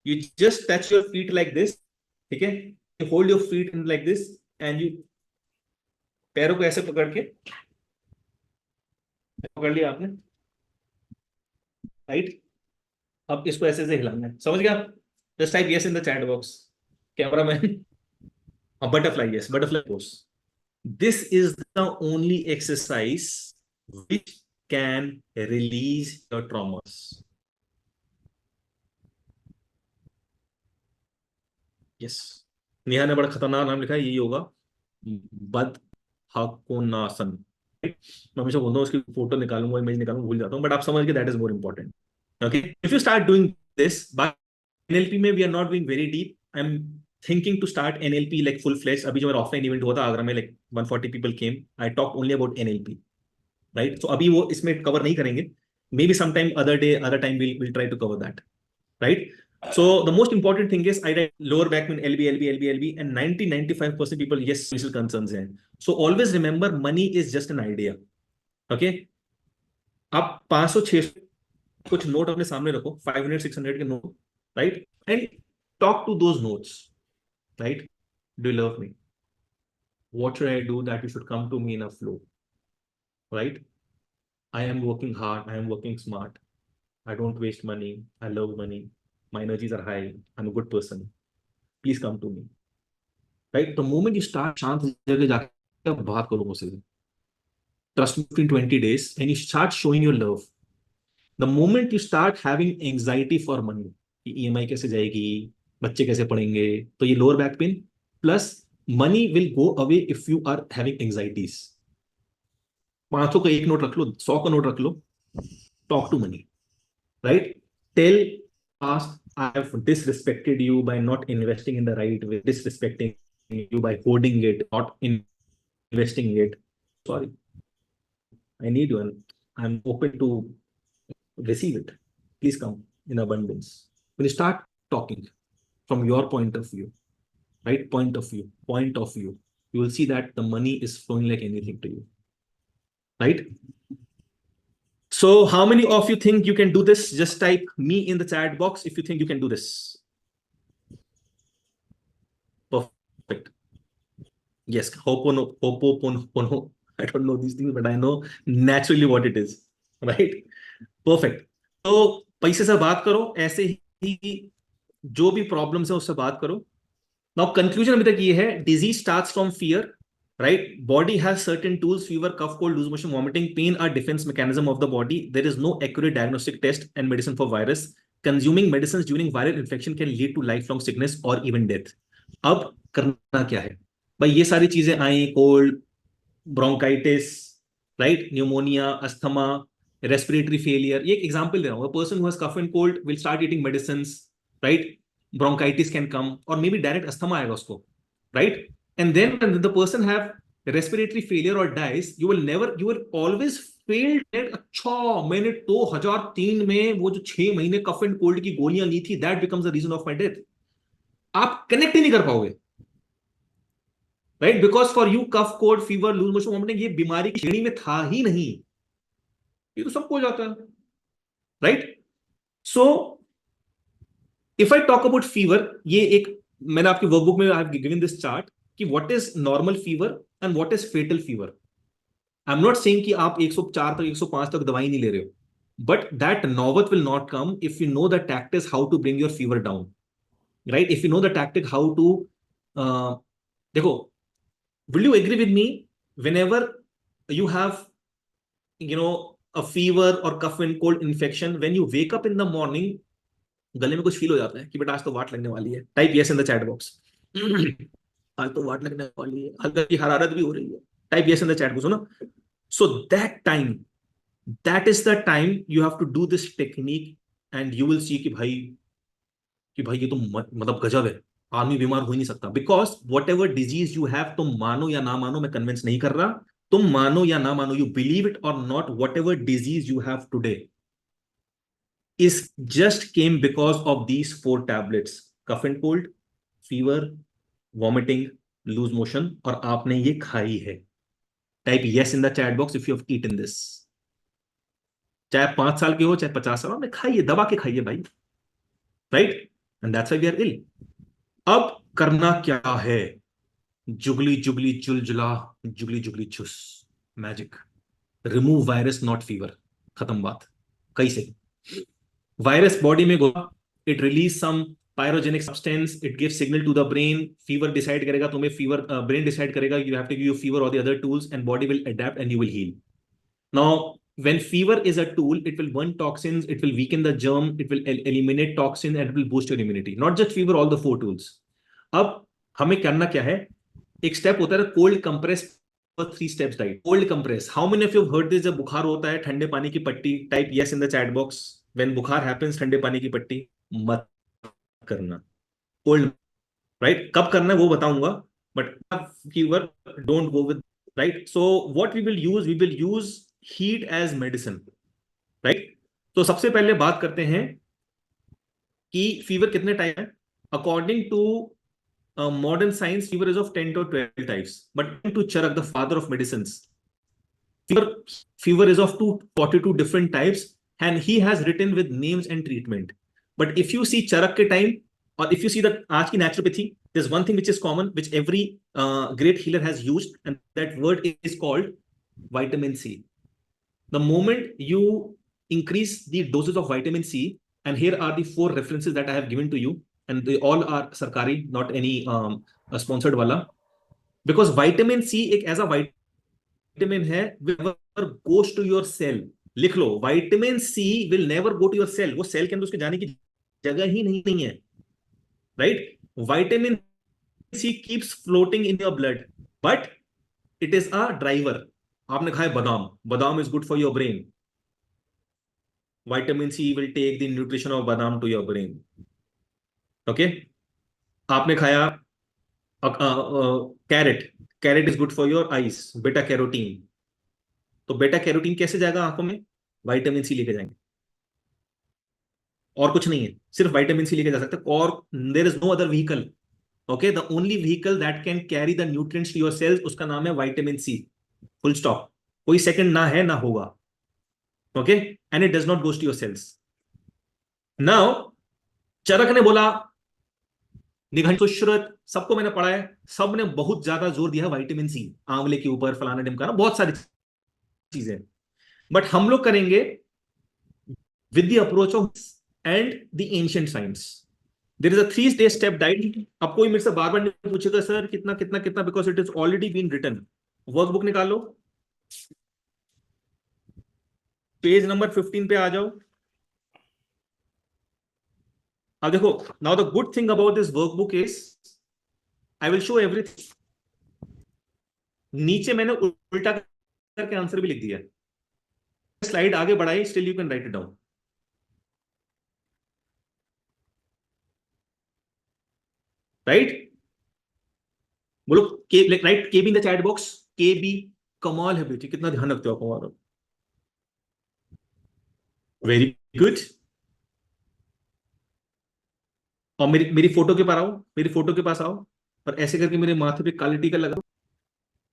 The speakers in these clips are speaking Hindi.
You just touch your feet like this, ठीक है? You hold your feet in like this and you पैरों को ऐसे पकड़ के पकड़ लिया आपने, राइट? अब इसको ऐसे ऐसे हिलाना है, समझ गया आप? Just type yes in the chat box, cameraman. Butterfly, yes, butterfly pose. This is the only exercise which can release your traumas. Yes. Neha ने बड़ा खतरनाक नाम लिखा है, यही होगा, बदहकोनासन. मैं हमेशा बोलता हूँ उसकी फोटो निकालूंगा, इमेज निकालूंगा, भूल जाता हूँ, बट आप समझ के that is more important. Okay, if you start doing this by NLP में, we are not doing very deep. I am thinking to start NLP like full flesh. अभी जो मेरा ऑफलाइन इवेंट हुआ था आगरा में, like 140 people came, I talk only about NLP, right? So अभी वो इसमें कवर नहीं करेंगे, maybe sometime other day, other time will try to cover that, right? So the most important thing is I write lower back pain, LB, and 95% people, yes, social concerns हैं. So always remember, money is just an idea. Okay? आप 500 600 कुछ नोट अपने सामने रखो, 500 600 के note, right? And talk to those notes, right? Do you love me? What should I do that you should come to me in a flow, right? I am working hard, I am working smart, I don't waste money, I love money, my energies are high, I'm a good person, please come to me, right? The moment you start शांत जगह जाके बात करो मुझसे, trust me, in 20 days, and you start showing your love, the moment you start having anxiety for money, EMI कैसे जाएगी, बच्चे कैसे पढ़ेंगे, तो ये lower back pain plus money will go away if you are having anxieties. 500 का एक नोट रख लो, 100 का नोट रख लो, talk to money, right? Tell past, I have disrespected you by not investing in the right way, disrespecting you by hoarding it, not investing it. Sorry, I need you and I'm open to receive it. Please come in abundance. When you start talking from your point of view, right? Point of view, you will see that the money is flowing like anything to you, right? So how many of you think you can do this? Just type me in the chat box if you think you can do this. Perfect. Yes, Ho'oponopono. I don't know these things, but I know naturally what it is. Right? Perfect. तो पैसे से बात करो, ऐसे ही जो भी प्रॉब्लम्स है उससे बात करो. नाउ कंक्लूजन अभी तक ये है, disease starts from fear, right? Body has certain tools: fever, cough, cold, loose motion, vomiting. Pain are defense mechanism of the body. There is no accurate diagnostic test and medicine for virus. Consuming medicines during viral infection can lead to lifelong sickness or even death. अब करना क्या है भाई? ये सारी चीजें आई, cold, bronchitis, right, pneumonia, asthma, respiratory failure. ये एक एग्जांपल दे रहा हूं. Person who has cough and cold will start eating medicine, right? Bronchitis can come, और मे बी डायरेक्ट अस्थमा आएगा उसको, right? And then when the person have respiratory failure or dies, you will always fail that. अच्छा, मैंने 2003 में वो जो 6 महीने कफ एंड कोल्ड की गोलियां ली थी, that becomes the reason of my death. आप कनेक्ट ही नहीं कर पाओगे, right? Because for you cough, cold, fever, loose motion, vomiting ये बीमारी की श्रेणी में था ही नहीं. ये तो सबको हो जाता है, right? So if I talk about fever, ये एक मैंने आपकी वर्कबुक में I have given this chart कि what is normal fever and what is fatal fever. I am not saying कि आप 104 तक 105 तक दवाई नहीं ले रहे हो, बट दैट नौबत will not come if you know the tactics how to bring your fever down, right? If you know the tactic how to, देखो, will you agree with me, whenever you have, you know, a fever or cough and cold infection, when you wake up in the morning, गले में कुछ फील हो जाता है कि बेटा आज तो वाट लगने वाली है? Type yes in the chat box. आज तो वाट लगने वाली है, हल्का की हरारत भी हो रही है. Type yes in the chat box ना. So that is the time you have to do this technique and you will see कि भाई ये तो मतलब गजब है, आदमी बीमार हो ही नहीं सकता. Because what ever disease you have, तुम मानो या ना मानो, मैं कन्विंस नहीं कर रहा, तुम मानो या ना मानो, यू बिलीव इट और not, what ever disease you have today is just came because of these 4 tablets: cough and cold, fever, vomiting, lose motion, और आपने ये खाई है. Type yes in the chat box if you have eaten this. चाहे 5 साल के हो, चाहे 50 साल, आपने खाइए, दबा के खाइए भाई, right? And that's why we are ill. अब करना क्या है? जुगली जुगली जुलजुला, जुगली जुगली चुस, magic. Remove virus not fever. खत्म बात। कैसे? वायरस बॉडी में घुसा, it release some pyrogenic substance, it give signal to the brain, fever decide करेगा तुम्हें, फीवर ब्रेन डिसाइड करेगा you have to give fever और the other tools and body will adapt and you will heal. Now, when fever is a tool, it will burn toxins, it will weaken the germ, it will eliminate toxin, and it will boost your immunity. Not just fever, all the four tools. अब हमें करना क्या है? एक स्टेप होता है cold compress, 3 steps diet. Cold compress, how many of you heard this? जब बुखार होता है ठंडे पानी की पट्टी, type yes in the chat box. When बुखार हैपेंस, ठंडे पानी की पट्टी मत करना। Cold, right? कब करना है वो बताऊंगा, but fever don't go with, right? So what we will use heat as medicine, right? तो सबसे पहले बात करते हैं कि फीवर कितने टाइप है। According to modern science, fever is of 10 to 12 types, but to Charaka the father of medicine, fever is of 242 different types and he has written with names and treatment. But if you see charak ke time, or if you see the aaj ki naturopathy, there's one thing which is common, which every great healer has used, and that word is called vitamin C. The moment you increase the doses of vitamin C, and here are the 4 references that I have given to you, and they all are sarkari, not any sponsored wala, because vitamin C ek as a vitamin है, will never goes to your cell. लिख लो, vitamin C will never go to your cell. वो सेल के अंदर उसके जाने की जगह ही नहीं है, right? Vitamin C keeps floating in your blood, but it is a driver. आपने खाया बादाम, बादाम is good for your brain. Vitamin C will take the nutrition of badam to your brain. Okay? आपने खाया carrot, carrot is good for your eyes, बेटा कैरोटीन। तो बेटा कैरोटीन कैसे जाएगा आंखों में? विटामिन सी लेके जाएंगे, और कुछ नहीं है, सिर्फ विटामिन सी लेके जा सकते, और there is no other vehicle. Okay, the only vehicle that can carry the nutrients to your cells, उसका नाम है विटामिन सी, फुल स्टॉप। कोई सेकंड ना है ना होगा। Okay, and it does not goes to your cells. Now Charak ने बोला, निघंट सुश्रुत, सबको मैंने पढ़ा है, सब ने बहुत ज्यादा जोर दिया विटामिन सी, आंवले के ऊपर, फलाना ढिमकाना, बहुत सारी चीजें, बट हम लोग करेंगे with the approach of and the ancient science. There is a 3 step diet. अब कोई मेरे से बार बार नहीं पूछेगा सर कितना कितना कितना, because it is already been written. Workbook निकालो, पेज नंबर 15 पे आ जाओ। अब देखो, now the good thing about this workbook is I will show everything. नीचे मैंने उल्टा करके आंसर भी लिख दिया, स्लाइड आगे बढ़ाई, still you can write it down. Right, बोलो के, राइट, के be in the chat box, के बी। कमाल है बेटी, कितना ध्यान रखते हो आप हमारा, वेरी गुड। और मेरी मेरी फोटो के पास आओ, मेरी फोटो के पास आओ, और ऐसे करके मेरे माथे पे काले टीका लगा दो।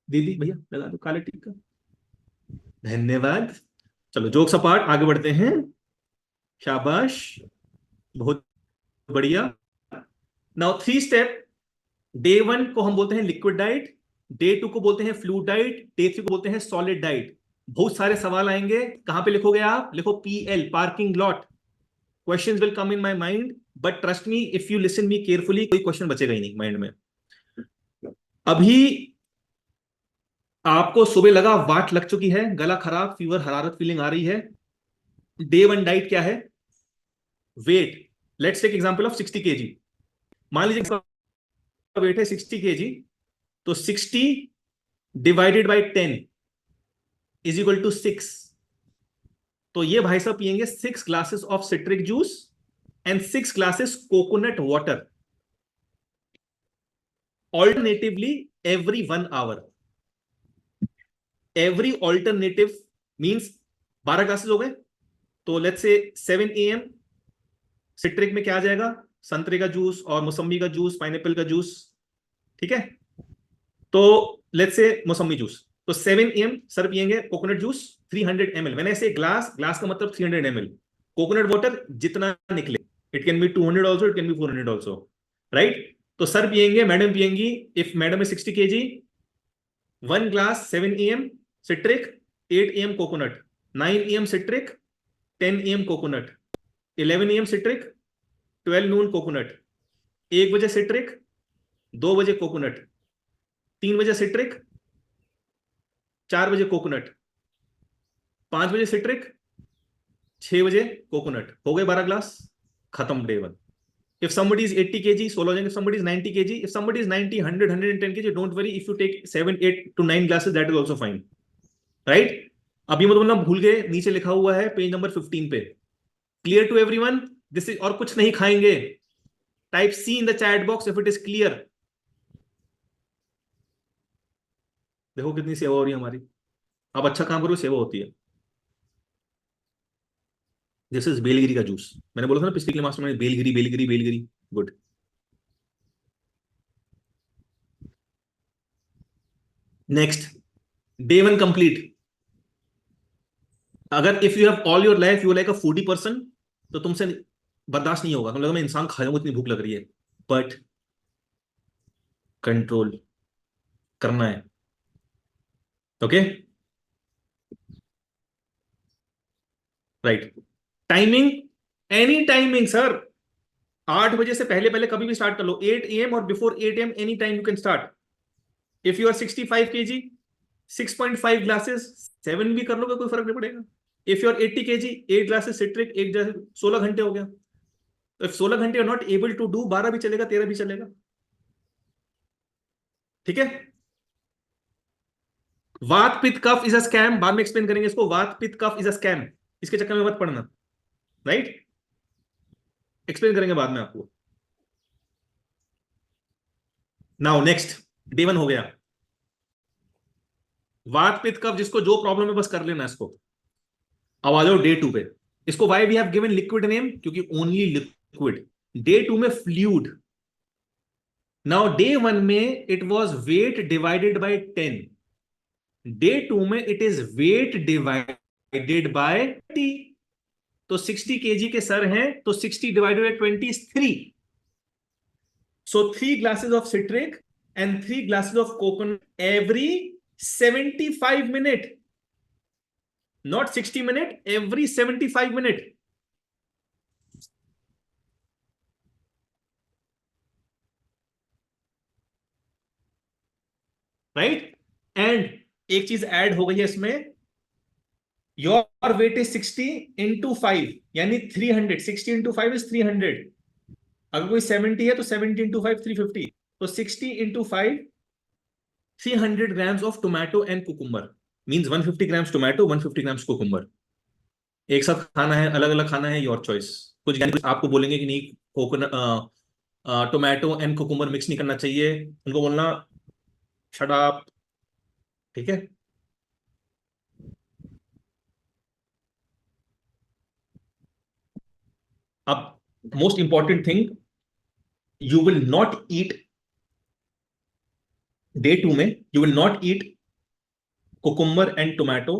दीदी भैया लगा दो काले टीका, धन्यवाद। चलो जोक्स अपार्ट, आगे बढ़ते हैं। शाबाश, बहुत बढ़िया। Now 3 step. डे 1 को हम बोलते हैं लिक्विड डाइट, डे 2 को बोलते हैं फ्लूइड डाइट, डे 3 को बोलते हैं सॉलिड डाइट। बहुत सारे सवाल आएंगे, कहां पे लिखोगे आप? लिखो PL, parking lot. Questions will come in my mind, but trust me, if you listen me carefully, कोई क्वेश्चन बचेगा ही नहीं माइंड में। अभी आपको सुबह लगा वाट लग चुकी है, गला खराब, फीवर, हरारत फीलिंग आ रही है। डे 1 डाइट क्या है? Wait, let's take example of 60 kg। मान लीजिए वेट है 60 kg, तो 60 divided by 10 is equal to 6। तो ये भाई साहब पियेंगे 6 glasses of citric juice and 6 glasses coconut water, alternatively every 1 hour। Every alternative means 12 glasses हो गए, तो लेट्स से 7 AM सिट्रिक में क्या आ जाएगा? संतरे का जूस और मौसमी का जूस, पाइनएप्पल का जूस, ठीक है? तो लेट्स से मौसमी जूस, तो 7 AM सर पियेंगे कोकोनट जूस 300 ml। मैंने ऐसे ग्लास, ग्लास का मतलब 300 ml, कोकोनट वाटर जितना निकले, it can be 200 also, it can be 400 also, right? तो सर पियेंगे, मैडम पियेंगी, if madam is 60 kg, 1 glass 7 a.m. citric, 8 a.m. coconut, 9 a.m. citric, 10 a.m. coconut, 11 a.m. citric, 12 noon coconut, 1 बजे citric, 2 बजे coconut, 3 बजे citric, 4 बजे coconut, 5 बजे citric, 6 बजे coconut, हो गए 12 ग्लास, खत्म day one. If somebody is 80 kg, 16 हो जाएंगे. If somebody is 90 kg, if somebody is 90, 100, 110 kg, don't worry. If you take 7, 8 to 9 glasses, that is also fine. Right? अब ये मत बोलना भूल गए, नीचे लिखा हुआ है पेज नंबर 15 पे. Clear to everyone? This is, और कुछ नहीं खाएंगे. Type C in the chat box if it is clear. देखो कितनी सेवा हो रही है हमारी. आप अच्छा काम करो, सेवा होती है. दिस इज बेलगिरी का जूस. मैंने बोला था ना पिछले क्लास में, बेलगिरी बेलगिरी बेलगिरी. Good. Next, day one complete. अगर if you have all your life you like a foodie person, तो तुमसे बर्दाश्त नहीं होगा. तुम लगा मैं इंसान खा जाऊंगा, इतनी भूख लग रही है. बट कंट्रोल करना है. Okay, right. Timing, any timing sir. 8 बजे से पहले पहले कभी भी स्टार्ट कर लो. 8 a.m. और before 8 a.m. Any time you can start. If you are 65 kg, 6.5 glasses 7 भी कर लोगे, कोई फर्क नहीं पड़ेगा. If you are 80 kg, 8 glasses citric, 16 घंटे हो गया. तो इफ 16 घंटे are not able to do, 12 भी चलेगा, 13 भी चलेगा. ठीक है. वात पित्त कफ इज अ स्कैम. बाद में एक्सप्लेन करेंगे इसको. वात पित्त कफ इज अ स्कैम. इसके चक्कर में मत पड़ना. राइट, एक्सप्लेन करेंगे बाद में आपको. नाउ नेक्स्ट, डे वन हो गया. वात पित्त कफ जिसको जो प्रॉब्लम है बस कर लेना इसको. अब आ जाओ डे टू पे. इसको why we have given liquid name, क्योंकि ओनली लिक्विड. डे टू में फ्लूइड. नाउ डे वन में it was weight divided by 10. Day two में it is weight divided by 20. तो 60 kg के सर हैं, तो 60 divided by 20 is 3. So 3 glasses of citric and 3 glasses of coconut every 75 minute. Not 60 minutes, every 75 minutes. Right? And एक चीज ऐड हो गई है इसमें. Your weight is 60 into 5, यानी 300. 60 into 5 is 300. अगर कोई 70 है तो 70 into 5 350. तो 60 into 5 300 grams of tomato and cucumber. Means 150 grams tomato, 150 grams cucumber. एक साथ खाना है, अलग अलग खाना है, योर चॉइस. कुछ यानी कुछ आपको बोलेंगे कि नहीं coconut tomato and cucumber mix नहीं करना चाहिए, उनको बोलना शट अप. ठीक है. अब most important thing, you will not eat day two में, you will not eat cucumber and tomato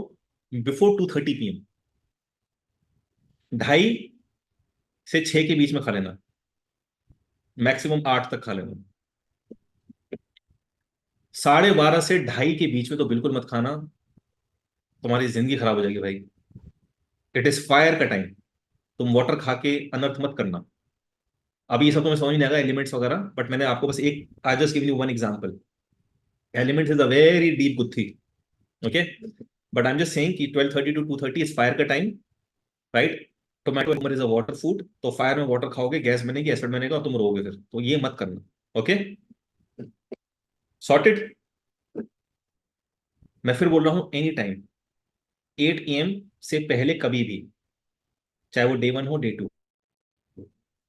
before 2:30 PM. 2:30 से 6 के बीच में खा लेना. मैक्सिमम 8 तक खा लेना. 12:30 से 2:30 के बीच में तो बिल्कुल मत खाना. तुम्हारी जिंदगी खराब हो जाएगी भाई. इट इज फायर का टाइम. तुम वाटर खा के अनर्थ मत करना. अभी ये सब तुम्हें समझ नहीं आएगा एलिमेंट्स वगैरह, बट मैंने आपको बस एक, I just give you one example. Elements is a very deep गुत्थी. Okay, but I am just saying कि 12:30 to 2:30 इज फायर का time. Right. Tomato is a water food. तो फायर में वाटर खाओगे, गैस बनेगी, एसिड बनेगा और तुम रोगे फिर. तो ये मत करना. Okay, sorted. मैं फिर बोल रहा हूं, एनी टाइम 8 AM से पहले कभी भी, चाहे वो डे वन हो day two.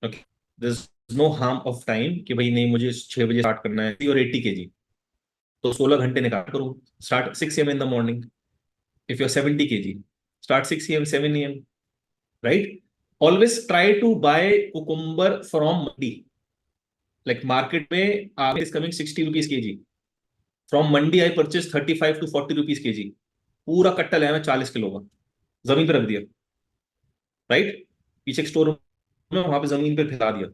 Okay, this no harm of time कि भाई नहीं मुझे 6 बजे स्टार्ट करना है और 80 kg, तो 16 घंटे निकाल करो. Start 6 AM in the morning. If you are 70 kg, start 6 AM 7 AM. Right. Always try to buy cucumber from mandi. Like market में is coming 60 rupees kg. From mandi I purchase 35 to 40 rupees kg. पूरा कट्टा लाया मैं 40 किलो का, जमीन पे रख दिया. राइट. पीछे एक स्टोर वहां पे जमीन पे फैला दिया,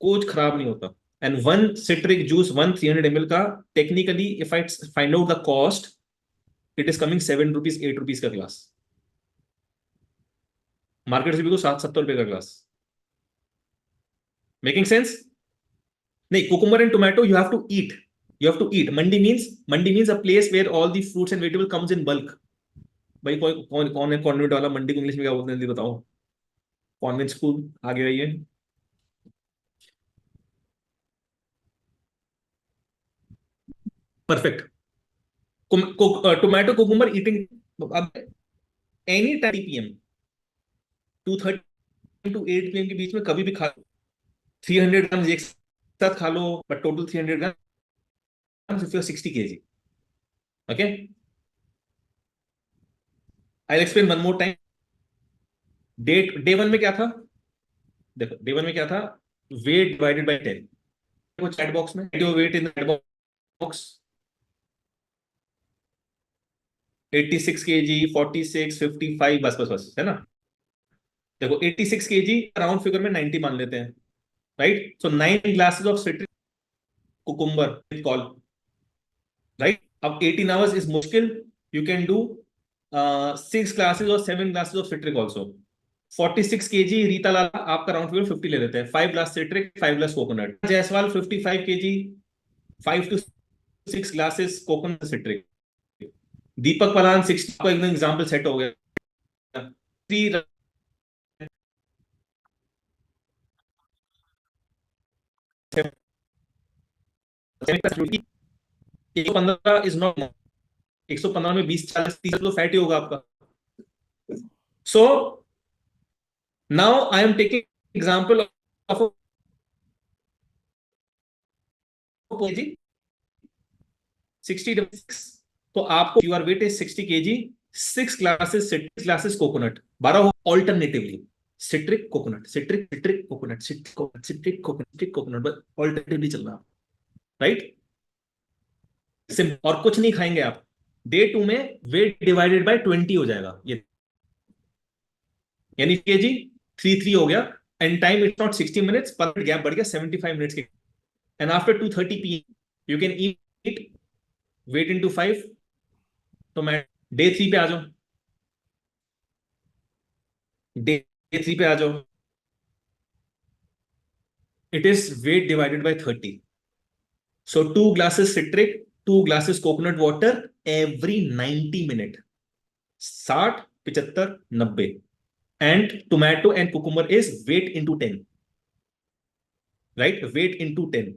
कुछ खराब नहीं होता। And one citric juice, one 300 ml का, technically if I find out the cost, it is coming 7 rupees 8 rupees का ग्लास। मार्केट से भी को 60-70 रुपए का ग्लास। Making sense? नहीं, cucumber and tomato you have to eat, you have to eat. Mandi means a place where all the fruits and vegetable comes in bulk. भाई कोई कौन कौन है कॉन्वेंट वाला? मंडी को इंग्लिश में क्या बोलते हैं जल्दी बताओ। कॉन्वेंट स्कूल, आगे रहिए। परफेक्ट। टोमेटो कुकुम्बर ईटिंग अब any time PM, 2:30 to 8 PM के बीच में कभी भी खा, 300 ग्राम एक साथ खा लो, but total 300 gram if you 60 kg। Okay, I explain one more time. Day one में क्या था? देखो डे वन में क्या था, वेट डिवाइडेड बाय 10। वो चैट बॉक्स में weight in chat box, 86 kg, 46, 55, बस बस बस, है ना? देखो 86 kg राउंड फिगर में 90 मान लेते हैं, right? So 9 glasses of citric cucumber call, right? अब 18 hours इज मुश्किल, यू कैन डू 6 ग्लासेस और 7 glasses of citric also. 46 kg Rita Lala, आपका राउंड फिगर 50 ले लेते हैं, 5 glass citric, 5 glass coconut. Jaiswal 55 kg, 5 to 6 glasses coconut citric. Deepak Palan 60 को एकदम एग्जाम्पल सेट हो गया। 115 इज नॉट, 115 में 20 40 30 तो फैट ही होगा आपका। So now I am taking example of G 60, तो आपको your weight is 60 kg, 6 glasses citric, glasses coconut, 12 हो alternatively, citric coconut, citric citric coconut, citric coconut, citric coconut, citric coconut, बस ऑल्टरनेटिवली चल रहा, राइट? सिंपल। और कुछ नहीं खाएंगे आप। डे 2 में वेट डिवाइडेड बाय 20 हो जाएगा ये, यानी केजी 3 हो गया। And time it's not 60 minutes, पर गैप बढ़ गया 75 minutes के। And after 2:30 PM you can eat, weight into 5। तो मैं डे 3 पे आ जाऊं, डे 3 पे आ जाओ, it is weight divided bye 30। So 2 glasses citric, 2 glasses coconut water every 90 minute, 60, 75, 90। And tomato and cucumber is weight into 10, right? Weight into 10।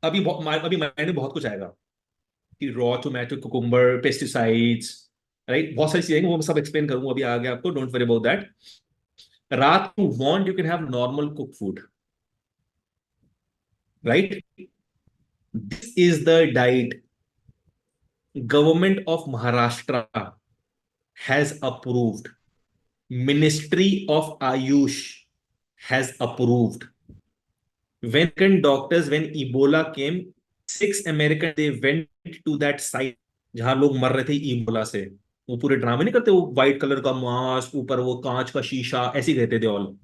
अभी माइंड में बहुत कुछ आएगा कि raw tomato, cucumber, pesticides, right? बहुत सारी चीजें, वो मैं सब एक्सप्लेन करूंगा अभी आगे आपको, डोंट वरी अबाउट दैट। रात को want you can have normal cook food, right? This is the diet government of Maharashtra has approved, ministry of Ayush has approved. When doctors, when Ebola came, 6 Americans, they went to that site जहां लोग मर रहे थे इबोला से। वो पूरे ड्रामे नहीं करते, वो व्हाइट कलर का मास्क, ऊपर वो कांच का शीशा, ऐसे ही रहते थे all.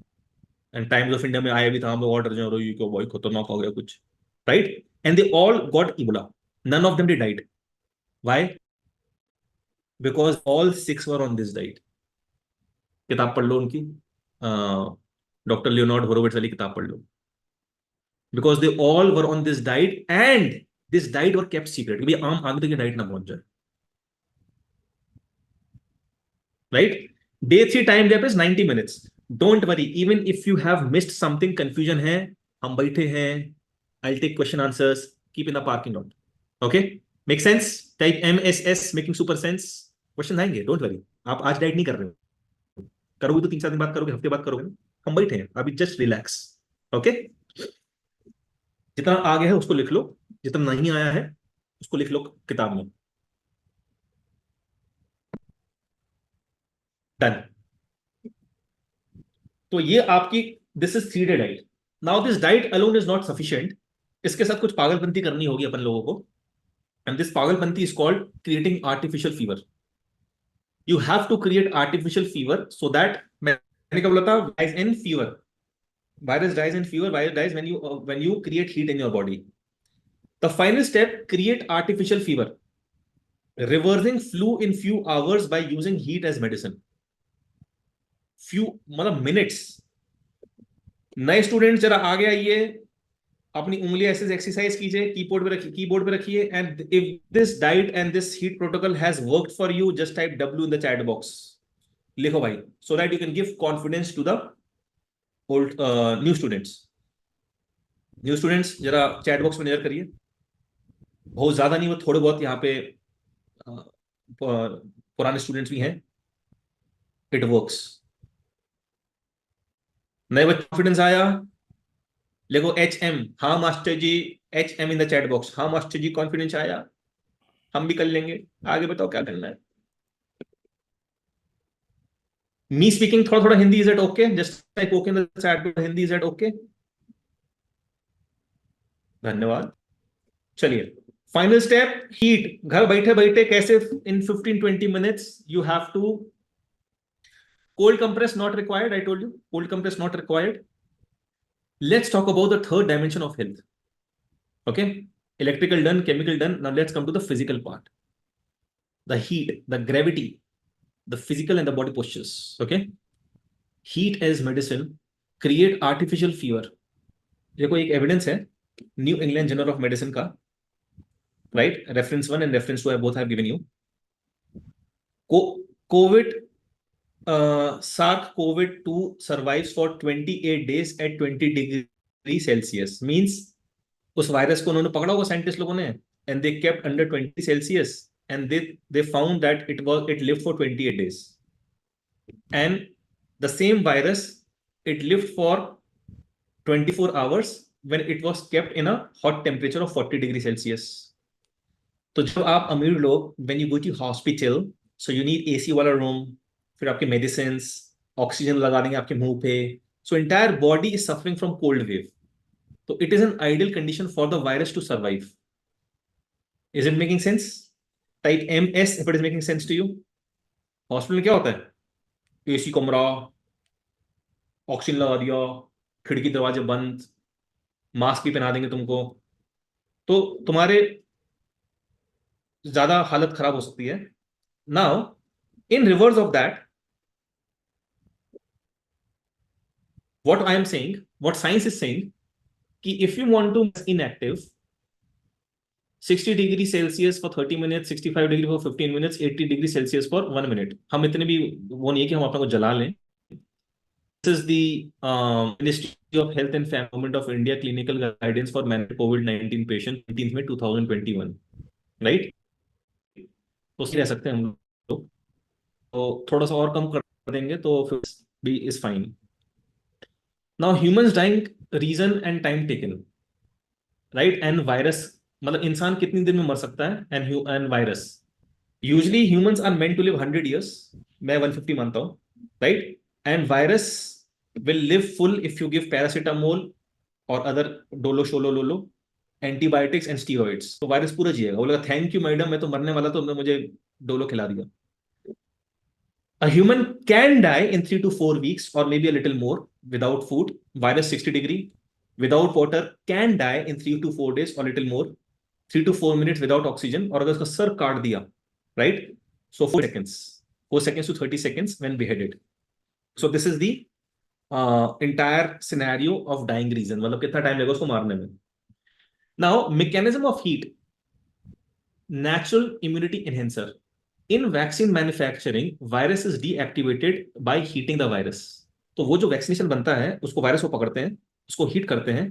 And times of India में आया भी था, हम लोग ऑर्डर जो रही को भाई खतरनाक हो गया कुछ, right? And they all got Ebola, none of them did. Why? Because all 6 were on this diet. किताब पढ़ लो उनकी, डॉक्टर लियोनार्ड होरोविट्ज वाली किताब पढ़ लो। Because they all were on this diet, and this diet were kept secret, कि आम आदमी तक ये डाइट ना पहुंच जाए, right? Day 3 time gap is 90 minutes। Don't worry, even if you have missed something, confusion है, हम बैठे हैं, I take question answers, keep in the parking lot. Okay, make sense? Type MSS, making super sense. Question आएंगे, डोंट वरी। आप आज डाइट नहीं कर रहे हो, करोगे तो 3-4 दिन बाद करोगे, हफ्ते बाद करोगे ना। हम बैठे हैं अभी, जस्ट रिलैक्स। ओके, जितना आ गया है उसको लिख लो, जितना नहीं आया है उसको लिख लो किताब में। डन। तो ये आपकी, this is 3 day diet. Now this diet alone is not sufficient, इसके साथ कुछ पागलपंती करनी होगी अपन लोगों को। एंड दिस पागलपंती is called creating artificial fever. You have to create artificial fever so that, मैं मैंने क्या बोला था? Dies in fever, virus dies in fever, virus dies when you create heat in your body. The final step, create artificial fever, reversing flu in few hours by using heat as medicine. few मतलब minutes. नए स्टूडेंट जरा आगे आइए, अपनी उंगली ऐसे एक्सरसाइज कीजिए, कीबोर्ड पे रखिए, and if this diet and this heat protocol has worked for you, just type W in the chat box, लिखो भाई, so that you can give confidence to the old new students. New students जरा चैट बॉक्स में नजर करिए, बहुत ज्यादा नहीं, वो थोड़े बहुत यहाँ पे पुराने स्टूडेंट्स भी हैं। It works. नए बच्चे कॉन्फिडेंस आया, लिखो HM, हाँ master ji. HM in the chat box, हाँ मास्टर जी कॉन्फिडेंस आया, हम भी कर लेंगे। आगे बताओ क्या करना है। मी स्पीकिंग थोड़ा थोड़ा Hindi, is it okay? Just type okay in the chat, Hindi is it okay? धन्यवाद। चलिए, फाइनल स्टेप, हीट। घर बैठे बैठे कैसे in 15-20 minutes you have to, cold compress not required, I told you, cold compress not required. Let's talk about the third dimension of health. Okay, electrical done, chemical done. Now let's come to the physical part. The heat, the gravity, the physical and the body postures. Okay, heat as medicine, create artificial fever. देखो एक एविडेंस है New England journal of medicine का, right? Reference 1 and reference 2 I both have given you. Covid SARS-CoV-2 survives for 28 days at 20 degree Celsius. Means उस वायरस को उन्होंने पकड़ा होगा साइंटिस्ट लोगों ने, and they kept under 20 Celsius, and they found that it lived for 28 days. And the same virus, it lived for 24 hours when it was kept in a hot temperature of 40 degree Celsius. तो जब आप अमीर लोग, when you go to hospital, so you need AC वाला रूम, फिर आपके मेडिसिन, ऑक्सीजन लगा देंगे आपके मुंह पे, so entire body is suffering from cold wave, तो it is an ideal condition for the virus to survive. Is it making sense? Type MS if it is making sense to you. Hospital में क्या होता है? AC कमरा, ऑक्सीजन लगा दिया, खिड़की दरवाजे बंद, मास्क भी पहना देंगे तुमको, तो तुम्हारे ज्यादा हालत खराब हो सकती है। Now in reverse of that, what I am saying, what science is saying, कि if you want to inactive, 60 degree Celsius for 30 minute, 65 degree for 15 minutes, 80 degree Celsius for 1 minute. हम इतने भी वो नहीं है कि हम अपने को जला लें। This is the ministry of health and family government of India clinical guidance for manage covid patient 19 में 2021, राइट? तो रह सकते हैं हम लोग, तो थोड़ा सा और कम कर देंगे तो फिर भी is fine. Now humans dying, reason and time taken, right? And virus, मतलब इंसान कितनी देर में मर सकता है, and virus. Usually humans are meant to live 100 years, मैं 150 मानता हूं, right? And virus will live full if you give paracetamol और अदर डोलो शोलो लोलो एंटीबायोटिक्स एंड स्टीरॉइड्स, तो वायरस पूरा जिएगा। बोलेगा थैंक यू मैडम, मैं तो मरने वाला, तो मुझे डोलो खिला दिया। A human can die in 3 to 4 weeks or maybe a little more without food. Virus 60 degree without water can die in 3 to 4 days or little more, 3 to 4 minutes without oxygen, और अगर उसका सर काट दिया, right? So 4 seconds, 4 seconds to 30 seconds when beheaded. So this is the entire scenario of dying reason, मतलब कितना टाइम लगेगा उसको मारने में। Now mechanism of heat, natural immunity enhancer. In vaccine manufacturing, virus is deactivated by heating the virus. तो वो जो वैक्सीनेशन बनता है उसको वायरस को पकड़ते हैं, उसको हीट करते हैं,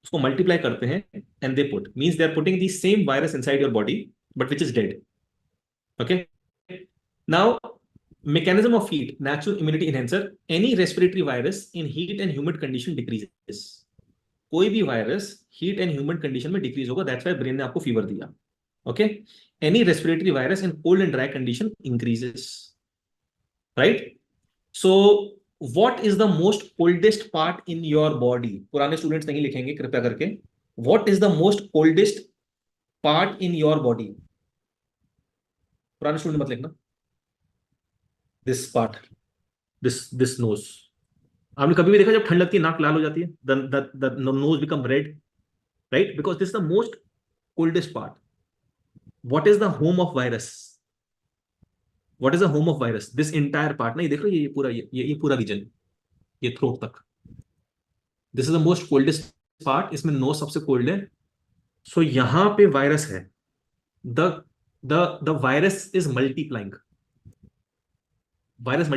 उसको मल्टीप्लाई करते हैं, and they put, means they are putting the same virus inside your body but which is dead. Okay, now mechanism of heat, natural immunity enhancer, any respiratory virus in heat and humid condition decreases. कोई भी virus heat and humid condition में डिक्रीज होगा, दैट्स व्हाई ब्रेन ने आपको फीवर दिया। Okay, any respiratory virus in cold and dry condition increases, right? So what is the most coldest part in your body? पुराने स्टूडेंट्स नहीं लिखेंगे कृपया करके, what is the most coldest part in your body? पुराने स्टूडेंट मत लिखना, this part, this nose, आपने कभी भी देखा जब ठंड लगती है नाक लाल हो जाती है, the nose become red, right? Because this the most coldest part. What is the home of virus? What is the home of virus? This entire part. ना, ये देख लो, ये पूरा, ये पूरा रीजन, ये थ्रोट तक. This is the most coldest part. इसमें नोज सबसे कोल्ड है. सो यहां पे वायरस है. The the virus is multiplying. Virus